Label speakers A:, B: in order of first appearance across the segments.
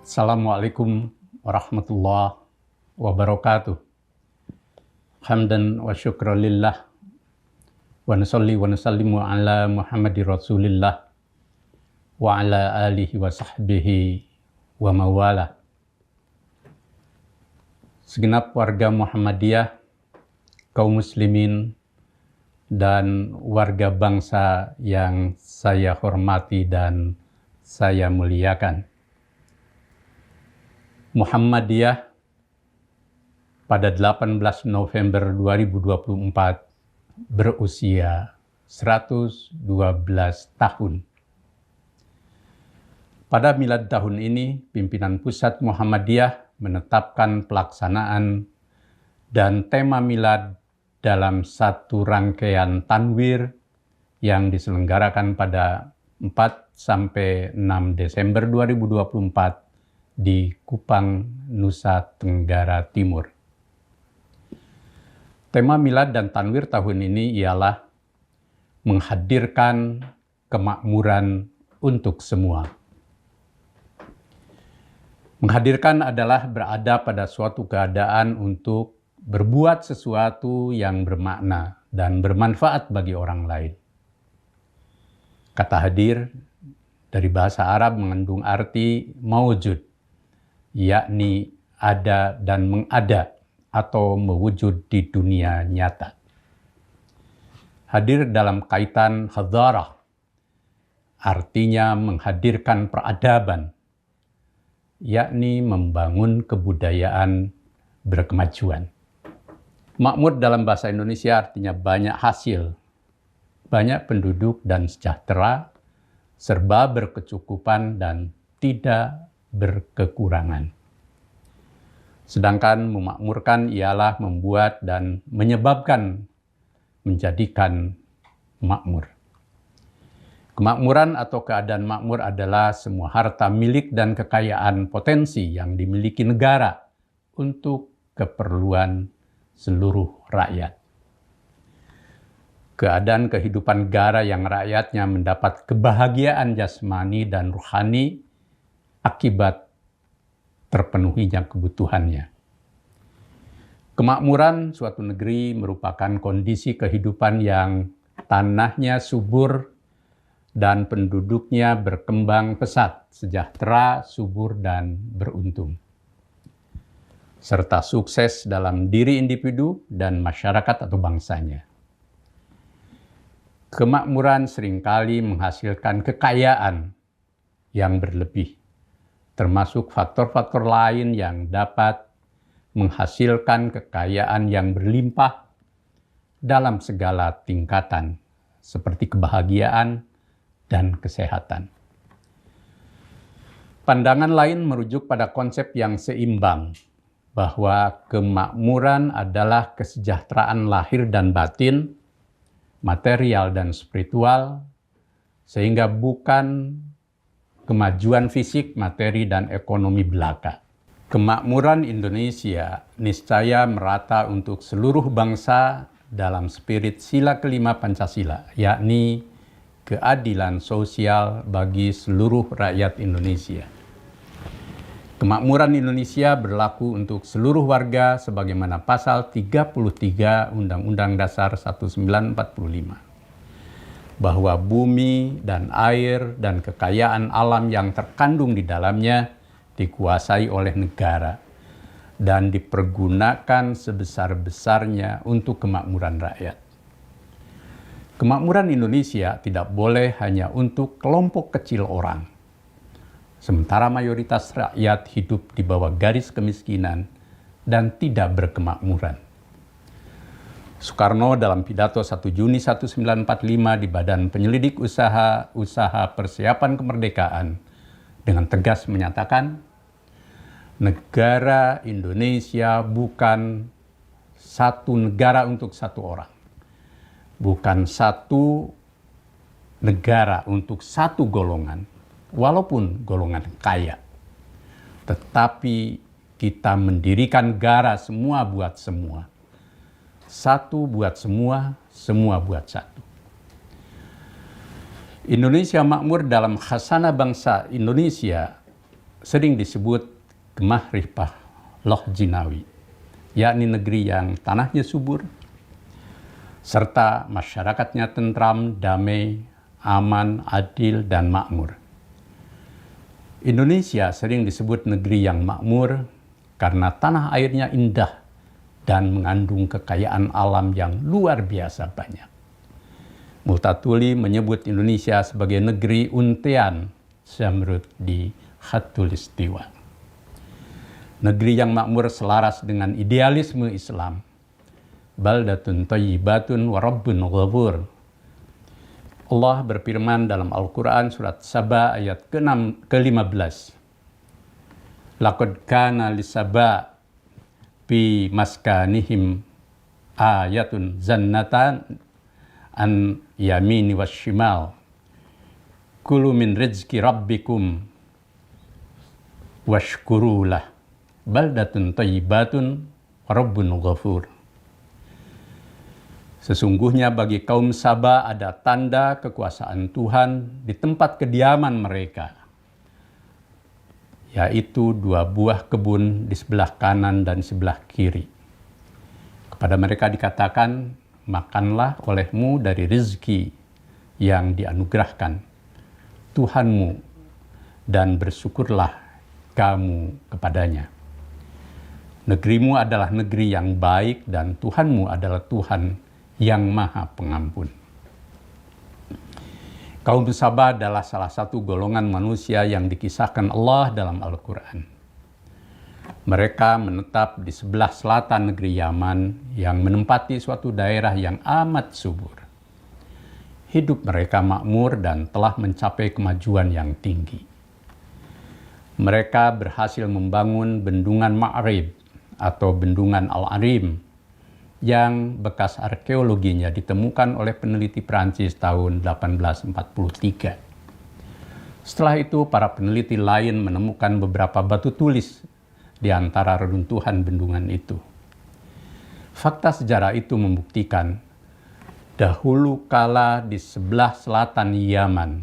A: Assalamualaikum warahmatullahi wabarakatuh. Hamdan wa syukran lillah wa nusalli wa nusallimu ala Muhammadir Rasulillah wa ala alihi wa sahbihi wa mawala. Segenap warga Muhammadiyah, kaum muslimin, dan warga bangsa yang saya hormati dan saya muliakan. Muhammadiyah pada 18 November 2024 berusia 112 tahun. Pada milad tahun ini, pimpinan pusat Muhammadiyah menetapkan pelaksanaan dan tema milad dalam satu rangkaian tanwir yang diselenggarakan pada 4-6 Desember 2024 di Kupang, Nusa Tenggara Timur. Tema milad dan tanwir tahun ini ialah menghadirkan kemakmuran untuk semua. Menghadirkan adalah berada pada suatu keadaan untuk berbuat sesuatu yang bermakna dan bermanfaat bagi orang lain. Kata hadir dari bahasa Arab mengandung arti mawjud, yakni ada dan mengada atau mewujud di dunia nyata. Hadir dalam kaitan hadarah, artinya menghadirkan peradaban, yakni membangun kebudayaan berkemajuan. Makmur dalam bahasa Indonesia artinya banyak hasil, banyak penduduk dan sejahtera, serba berkecukupan dan tidak berkekurangan. Sedangkan memakmurkan ialah membuat dan menyebabkan menjadikan makmur. Kemakmuran atau keadaan makmur adalah semua harta milik dan kekayaan potensi yang dimiliki negara untuk keperluan seluruh rakyat. Keadaan kehidupan negara yang rakyatnya mendapat kebahagiaan jasmani dan rohani akibat terpenuhinya kebutuhannya. Kemakmuran suatu negeri merupakan kondisi kehidupan yang tanahnya subur dan penduduknya berkembang pesat, sejahtera, subur, dan beruntung, serta sukses dalam diri individu dan masyarakat atau bangsanya. Kemakmuran seringkali menghasilkan kekayaan yang berlebih, termasuk faktor-faktor lain yang dapat menghasilkan kekayaan yang berlimpah dalam segala tingkatan, seperti kebahagiaan dan kesehatan. Pandangan lain merujuk pada konsep yang seimbang, bahwa kemakmuran adalah kesejahteraan lahir dan batin, material dan spiritual, sehingga bukan kemajuan fisik, materi, dan ekonomi belaka. Kemakmuran Indonesia niscaya merata untuk seluruh bangsa dalam spirit sila kelima Pancasila, yakni keadilan sosial bagi seluruh rakyat Indonesia. Kemakmuran Indonesia berlaku untuk seluruh warga sebagaimana pasal 33 Undang-Undang Dasar 1945. Bahwa bumi dan air dan kekayaan alam yang terkandung di dalamnya dikuasai oleh negara dan dipergunakan sebesar-besarnya untuk kemakmuran rakyat. Kemakmuran Indonesia tidak boleh hanya untuk kelompok kecil orang, sementara mayoritas rakyat hidup di bawah garis kemiskinan dan tidak berkemakmuran. Soekarno dalam pidato 1 Juni 1945 di Badan Penyelidik Usaha Persiapan Kemerdekaan dengan tegas menyatakan, negara Indonesia bukan satu negara untuk satu orang, bukan satu negara untuk satu golongan, walaupun golongan kaya, tetapi kita mendirikan negara semua buat semua, Satu buat semua, semua buat satu. Indonesia makmur dalam khasanah bangsa Indonesia sering disebut Gemah Ripah Loh Jinawi, yakni negeri yang tanahnya subur, serta masyarakatnya tentram, damai, aman, adil, dan makmur. Indonesia sering disebut negeri yang makmur karena tanah airnya indah dan mengandung kekayaan alam yang luar biasa banyak. Multatuli menyebut Indonesia sebagai negeri untean Zamrud di Khatulistiwa. Negeri yang makmur selaras dengan idealisme Islam. Baldatun thayyibatun wa rabbun ghafur. Allah berfirman dalam Al-Quran surat Saba ayat ke-15. Laqad kana lisaba fi maskanihim ayatun zannatan an yamini washimal. Kulu min rizki rabbikum washkurulah. Baldatun thayyibatun wa rabbun ghafur. Sesungguhnya bagi kaum Saba ada tanda kekuasaan Tuhan di tempat kediaman mereka, yaitu 2 buah kebun di sebelah kanan dan sebelah kiri. Kepada mereka dikatakan, makanlah olehmu dari rezeki yang dianugerahkan Tuhanmu dan bersyukurlah kamu kepadanya. Negerimu adalah negeri yang baik dan Tuhanmu adalah Tuhan yang Maha Pengampun. Kaum Saba adalah salah satu golongan manusia yang dikisahkan Allah dalam Al-Quran. Mereka menetap di sebelah selatan negeri Yaman yang menempati suatu daerah yang amat subur. Hidup mereka makmur dan telah mencapai kemajuan yang tinggi. Mereka berhasil membangun bendungan Ma'rib atau bendungan Al-Arim yang bekas arkeologinya ditemukan oleh peneliti Prancis tahun 1843. Setelah itu, para peneliti lain menemukan beberapa batu tulis di antara reruntuhan bendungan itu. Fakta sejarah itu membuktikan dahulu kala di sebelah selatan Yaman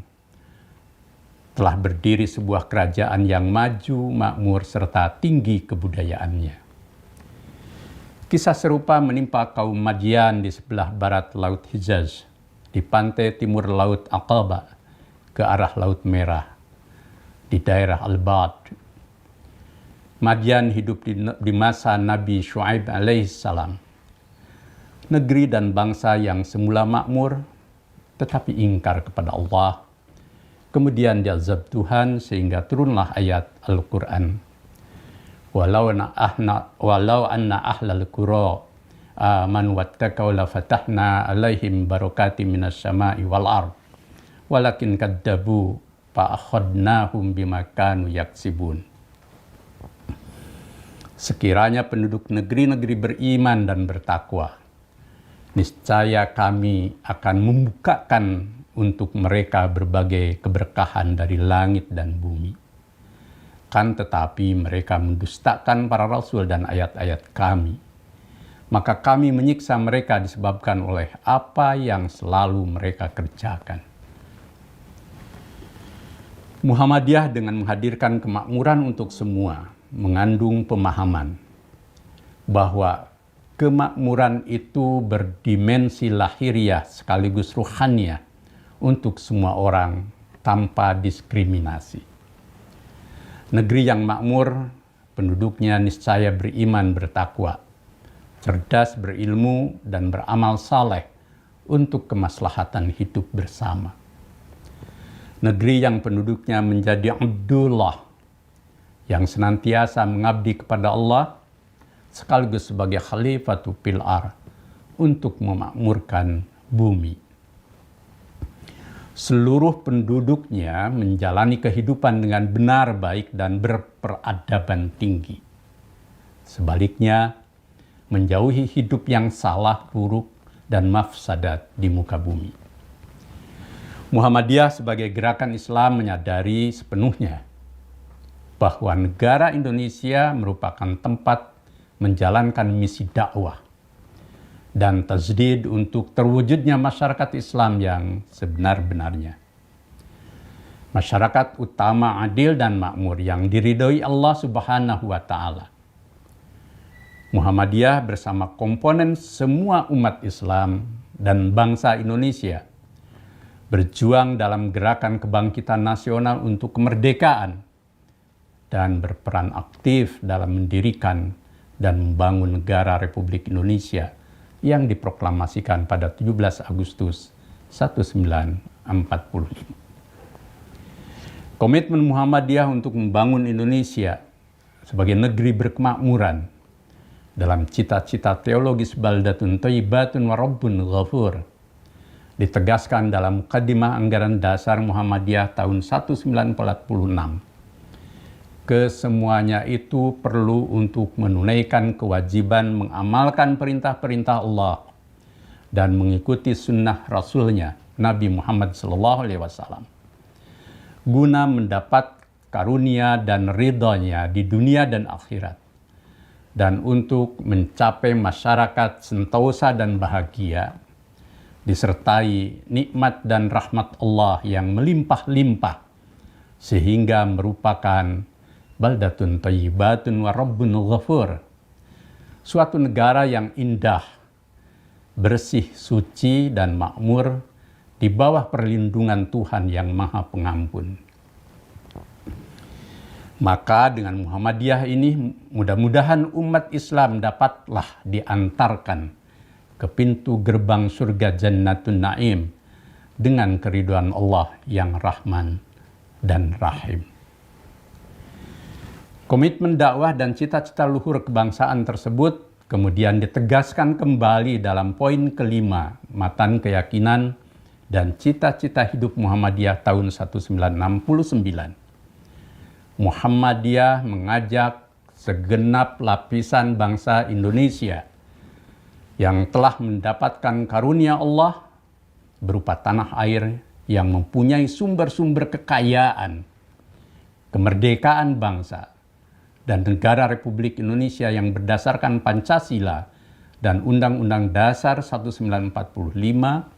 A: telah berdiri sebuah kerajaan yang maju, makmur, serta tinggi kebudayaannya. Kisah serupa menimpa kaum Madian di sebelah barat Laut Hijaz, di pantai timur Laut Aqaba, ke arah Laut Merah, di daerah Al-Bad. Madian hidup di masa Nabi Syuaib alaihissalam. Negeri dan bangsa yang semula makmur, tetapi ingkar kepada Allah. Kemudian diazab Tuhan sehingga turunlah ayat Al-Quran. Walau anna ahlal qura amanu wattaqaw la fatahna alaihim barakatim minas sama'i wal ard walakin kadzabu fa akhadnahum bima kanu yaksibun. Sekiranya penduduk negeri-negeri beriman dan bertakwa, niscaya kami akan membukakan untuk mereka berbagai keberkahan dari langit dan bumi. Kan tetapi mereka mendustakan para rasul dan ayat-ayat kami. Maka kami menyiksa mereka disebabkan oleh apa yang selalu mereka kerjakan. Muhammadiyah dengan menghadirkan kemakmuran untuk semua mengandung pemahaman bahwa kemakmuran itu berdimensi lahiriah sekaligus ruhaniyah untuk semua orang tanpa diskriminasi. Negeri yang makmur, penduduknya niscaya beriman bertakwa, cerdas berilmu dan beramal saleh untuk kemaslahatan hidup bersama. Negeri yang penduduknya menjadi Abdullah, yang senantiasa mengabdi kepada Allah, sekaligus sebagai khalifatu fil ardh untuk memakmurkan bumi. Seluruh penduduknya menjalani kehidupan dengan benar, baik, dan berperadaban tinggi. Sebaliknya, menjauhi hidup yang salah, buruk, dan mafsadat di muka bumi. Muhammadiyah sebagai gerakan Islam menyadari sepenuhnya bahwa negara Indonesia merupakan tempat menjalankan misi dakwah dan tajdid untuk terwujudnya masyarakat Islam yang sebenar-benarnya. Masyarakat utama adil dan makmur yang diridhoi Allah Subhanahu wa Ta'ala. Muhammadiyah bersama komponen semua umat Islam dan bangsa Indonesia berjuang dalam gerakan kebangkitan nasional untuk kemerdekaan dan berperan aktif dalam mendirikan dan membangun negara Republik Indonesia yang diproklamasikan pada 17 Agustus 1945. Komitmen Muhammadiyah untuk membangun Indonesia sebagai negeri berkemakmuran dalam cita-cita teologis baldatun thayyibatun wa rabbun ghafur ditegaskan dalam Muqaddimah Anggaran Dasar Muhammadiyah tahun 1946. Kesemuanya itu perlu untuk menunaikan kewajiban mengamalkan perintah-perintah Allah dan mengikuti sunnah Rasulnya Nabi Muhammad SAW guna mendapat karunia dan ridhonya di dunia dan akhirat, dan untuk mencapai masyarakat sentosa dan bahagia, disertai nikmat dan rahmat Allah yang melimpah-limpah, sehingga merupakan baldatun thayyibatun wa rabbun ghafur, suatu negara yang indah, bersih, suci, dan makmur di bawah perlindungan Tuhan yang Maha Pengampun. Maka dengan Muhammadiyah ini mudah-mudahan umat Islam dapatlah diantarkan ke pintu gerbang surga Jannatun Naim dengan keridhaan Allah yang Rahman dan Rahim. Komitmen dakwah dan cita-cita luhur kebangsaan tersebut kemudian ditegaskan kembali dalam poin kelima Matan Keyakinan dan Cita-Cita Hidup Muhammadiyah tahun 1969. Muhammadiyah mengajak segenap lapisan bangsa Indonesia yang telah mendapatkan karunia Allah berupa tanah air yang mempunyai sumber-sumber kekayaan, kemerdekaan bangsa, dan negara Republik Indonesia yang berdasarkan Pancasila dan Undang-Undang Dasar 1945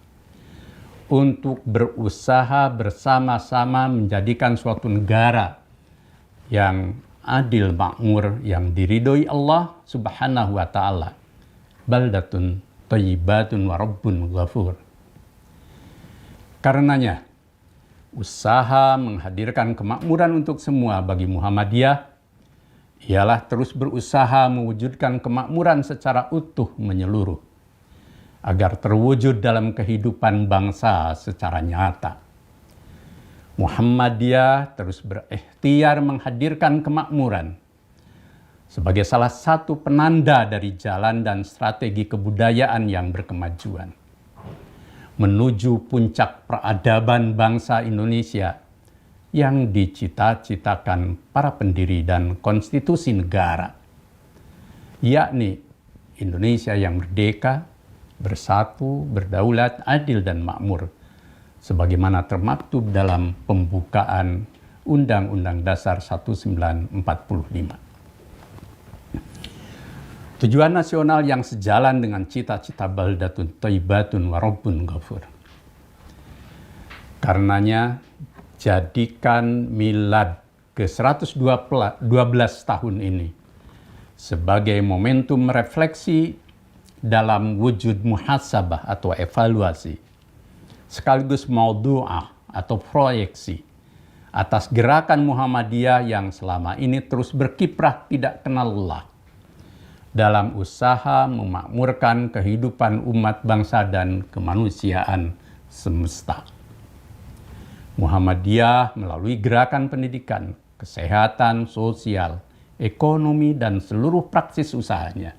A: untuk berusaha bersama-sama menjadikan suatu negara yang adil makmur yang diridhoi Allah Subhanahu wa Ta'ala, baldatun thayyibatun wa rabbun ghafur. Karenanya, usaha menghadirkan kemakmuran untuk semua bagi Muhammadiyah ialah terus berusaha mewujudkan kemakmuran secara utuh menyeluruh, agar terwujud dalam kehidupan bangsa secara nyata. Muhammadiyah terus berikhtiar menghadirkan kemakmuran sebagai salah satu penanda dari jalan dan strategi kebudayaan yang berkemajuan menuju puncak peradaban bangsa Indonesia yang dicita-citakan para pendiri dan konstitusi negara, yakni Indonesia yang merdeka, bersatu, berdaulat, adil, dan makmur, sebagaimana termaktub dalam pembukaan Undang-Undang Dasar 1945. Tujuan nasional yang sejalan dengan cita-cita baldatun thayyibatun wa rabbun ghafur. Karenanya, jadikan milad ke-112 tahun ini sebagai momentum refleksi dalam wujud muhasabah atau evaluasi, sekaligus maudu'ah atau proyeksi atas gerakan Muhammadiyah yang selama ini terus berkiprah tidak kenal lelah dalam usaha memakmurkan kehidupan umat bangsa dan kemanusiaan semesta. Muhammadiyah melalui gerakan pendidikan, kesehatan, sosial, ekonomi, dan seluruh praksis usahanya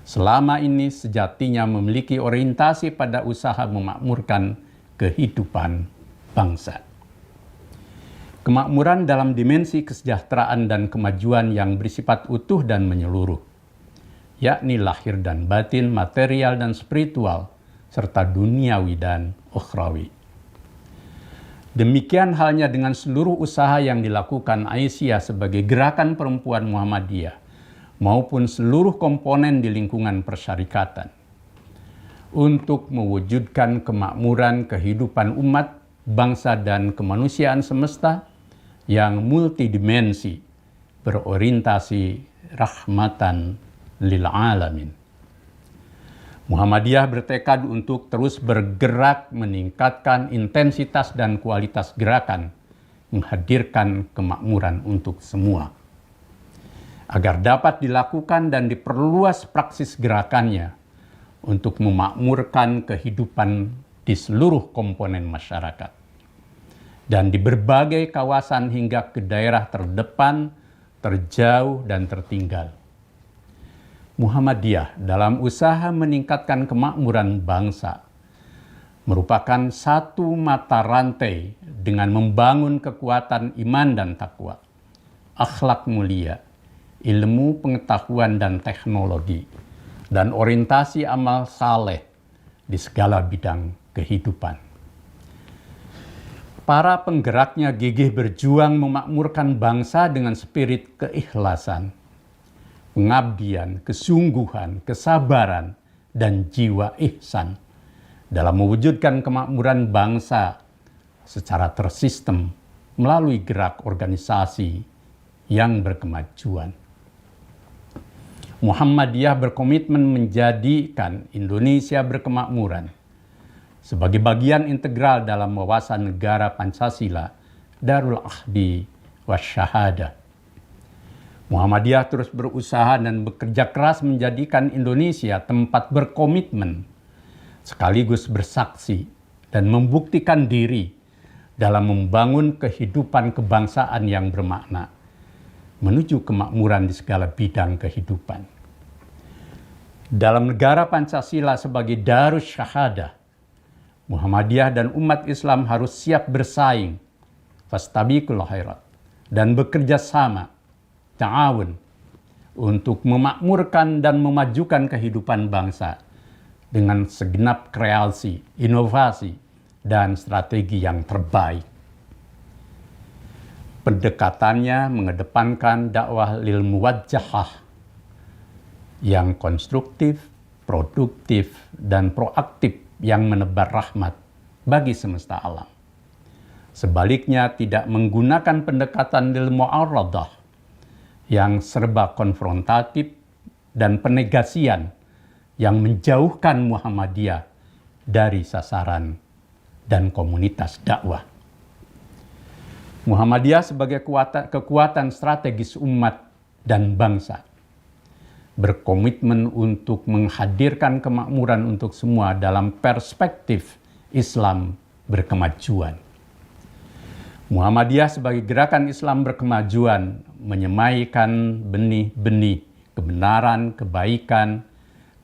A: selama ini sejatinya memiliki orientasi pada usaha memakmurkan kehidupan bangsa. Kemakmuran dalam dimensi kesejahteraan dan kemajuan yang bersifat utuh dan menyeluruh, yakni lahir dan batin, material dan spiritual, serta duniawi dan ukhrawi. Demikian halnya dengan seluruh usaha yang dilakukan Aisyah sebagai gerakan perempuan Muhammadiyah, maupun seluruh komponen di lingkungan persyarikatan. untuk mewujudkan kemakmuran kehidupan umat, bangsa, dan kemanusiaan semesta yang multidimensi, berorientasi rahmatan lil alamin. Muhammadiyah bertekad untuk terus bergerak meningkatkan intensitas dan kualitas gerakan, menghadirkan kemakmuran untuk semua. Agar dapat dilakukan dan diperluas praksis gerakannya untuk memakmurkan kehidupan di seluruh komponen masyarakat dan di berbagai kawasan hingga ke daerah terdepan, terjauh, dan tertinggal. Muhammadiyah dalam usaha meningkatkan kemakmuran bangsa merupakan satu mata rantai dengan membangun kekuatan iman dan takwa, akhlak mulia, ilmu pengetahuan dan teknologi, dan orientasi amal saleh di segala bidang kehidupan. Para penggeraknya gigih berjuang memakmurkan bangsa dengan spirit keikhlasan, pengabdian, kesungguhan, kesabaran, dan jiwa ihsan dalam mewujudkan kemakmuran bangsa secara tersistem melalui gerak organisasi yang berkemajuan. Muhammadiyah berkomitmen menjadikan Indonesia berkemakmuran sebagai bagian integral dalam wawasan negara Pancasila, Darul Ahdi Wasyahadah. Muhammadiyah terus berusaha dan bekerja keras menjadikan Indonesia tempat berkomitmen, sekaligus bersaksi dan membuktikan diri dalam membangun kehidupan kebangsaan yang bermakna, menuju kemakmuran di segala bidang kehidupan. Dalam negara Pancasila sebagai Darus Syahadah, Muhammadiyah dan umat Islam harus siap bersaing, fastabiqul khairat, dan bekerja sama, ta'awun, untuk memakmurkan dan memajukan kehidupan bangsa dengan segenap kreasi, inovasi, dan strategi yang terbaik. Pendekatannya mengedepankan dakwah lil muwajjahah yang konstruktif, produktif, dan proaktif yang menebar rahmat bagi semesta alam. Sebaliknya tidak menggunakan pendekatan lil mu'arradah yang serba konfrontatif dan penegasian yang menjauhkan Muhammadiyah dari sasaran dan komunitas dakwah. Muhammadiyah sebagai kekuatan strategis umat dan bangsa berkomitmen untuk menghadirkan kemakmuran untuk semua dalam perspektif Islam berkemajuan. Muhammadiyah sebagai gerakan Islam berkemajuan menyemaikan benih-benih kebenaran, kebaikan,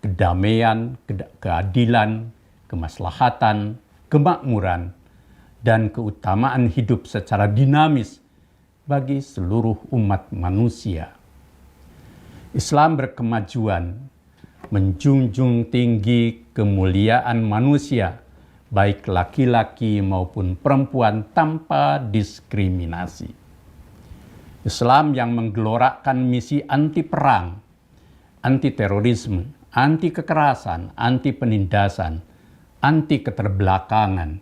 A: kedamaian, keadilan, kemaslahatan, kemakmuran, dan keutamaan hidup secara dinamis bagi seluruh umat manusia. Islam berkemajuan menjunjung tinggi kemuliaan manusia, baik laki-laki maupun perempuan tanpa diskriminasi. Islam yang menggelorakan misi anti perang, anti terorisme, anti kekerasan, anti penindasan, anti keterbelakangan,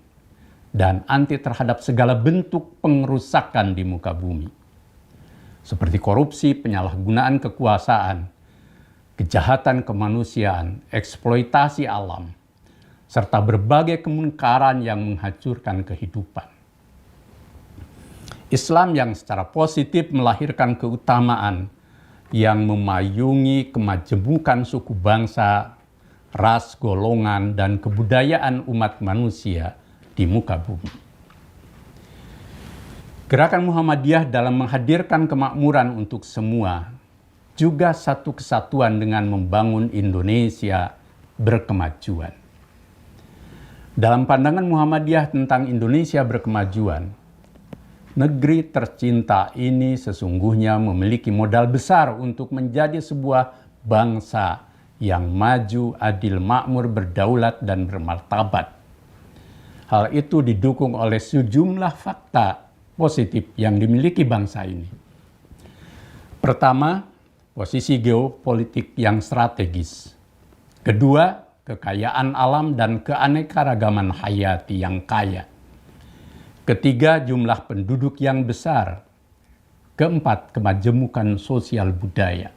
A: dan anti terhadap segala bentuk pengerusakan di muka bumi, seperti korupsi, penyalahgunaan kekuasaan, kejahatan kemanusiaan, eksploitasi alam, serta berbagai kemungkaran yang menghancurkan kehidupan. Islam yang secara positif melahirkan keutamaan yang memayungi kemajemukan suku bangsa, ras, golongan, dan kebudayaan umat manusia di muka bumi. Gerakan Muhammadiyah dalam menghadirkan kemakmuran untuk semua juga satu kesatuan dengan membangun Indonesia berkemajuan. Dalam pandangan Muhammadiyah tentang Indonesia berkemajuan, negeri tercinta ini sesungguhnya memiliki modal besar untuk menjadi sebuah bangsa yang maju, adil, makmur, berdaulat, dan bermartabat. Hal itu didukung oleh sejumlah fakta positif yang dimiliki bangsa ini. Pertama, posisi geopolitik yang strategis. Kedua, kekayaan alam dan keanekaragaman hayati yang kaya. Ketiga, jumlah penduduk yang besar. Keempat, kemajemukan sosial budaya.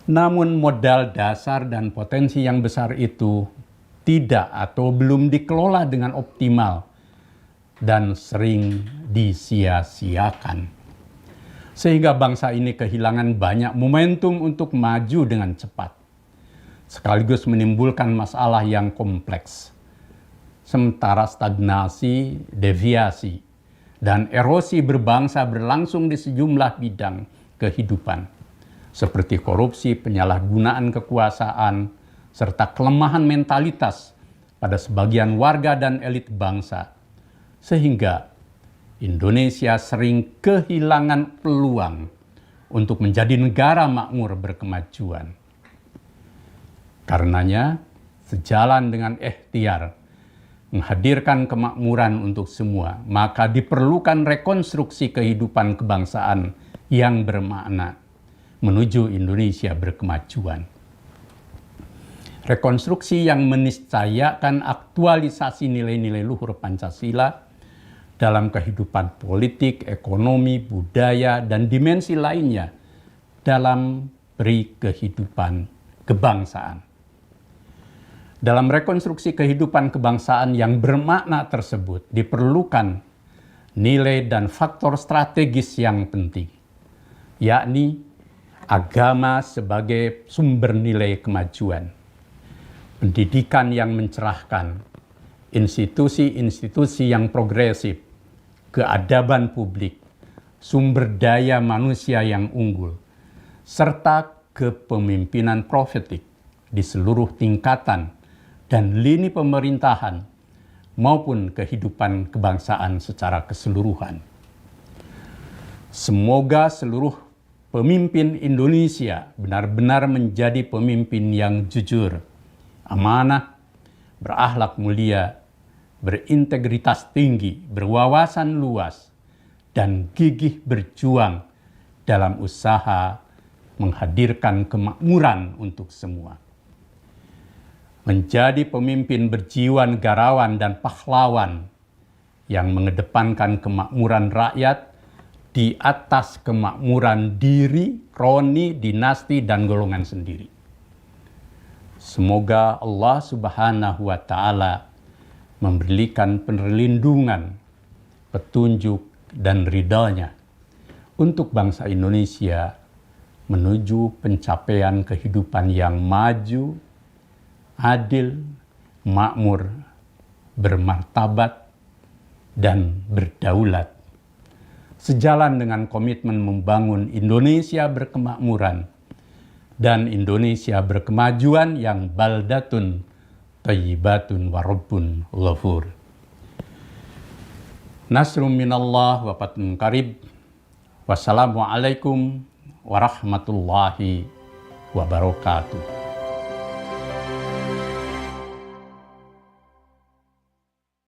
A: Namun modal dasar dan potensi yang besar itu tidak atau belum dikelola dengan optimal dan sering disia-siakan. Sehingga bangsa ini kehilangan banyak momentum untuk maju dengan cepat, sekaligus menimbulkan masalah yang kompleks. Sementara stagnasi, deviasi, dan erosi berbangsa berlangsung di sejumlah bidang kehidupan, seperti korupsi, penyalahgunaan kekuasaan, serta kelemahan mentalitas pada sebagian warga dan elit bangsa, sehingga Indonesia sering kehilangan peluang untuk menjadi negara makmur berkemajuan. Karenanya, sejalan dengan ikhtiar menghadirkan kemakmuran untuk semua, maka diperlukan rekonstruksi kehidupan kebangsaan yang bermakna menuju Indonesia berkemajuan. Rekonstruksi yang meniscayakan aktualisasi nilai-nilai luhur Pancasila dalam kehidupan politik, ekonomi, budaya, dan dimensi lainnya dalam beri kehidupan kebangsaan. Dalam rekonstruksi kehidupan kebangsaan yang bermakna tersebut diperlukan nilai dan faktor strategis yang penting, yakni agama sebagai sumber nilai kemajuan, pendidikan yang mencerahkan, institusi-institusi yang progresif, keadaban publik, sumber daya manusia yang unggul, serta kepemimpinan profetik di seluruh tingkatan dan lini pemerintahan maupun kehidupan kebangsaan secara keseluruhan. Semoga seluruh pemimpin Indonesia benar-benar menjadi pemimpin yang jujur, amanah, berakhlak mulia, berintegritas tinggi, berwawasan luas, dan gigih berjuang dalam usaha menghadirkan kemakmuran untuk semua. Menjadi pemimpin berjiwa negarawan dan pahlawan yang mengedepankan kemakmuran rakyat di atas kemakmuran diri, kroni, dinasti, dan golongan sendiri. Semoga Allah Subhanahu wa Ta'ala memberikan perlindungan, petunjuk, dan ridha-Nya untuk bangsa Indonesia menuju pencapaian kehidupan yang maju, adil, makmur, bermartabat, dan berdaulat. Sejalan dengan komitmen membangun Indonesia berkemakmuran dan Indonesia berkemajuan yang baldatun, thayyibatun, wa rabbun ghafur. Nasrum minallah wa fatun qarib. Wassalamualaikum warahmatullahi wabarakatuh.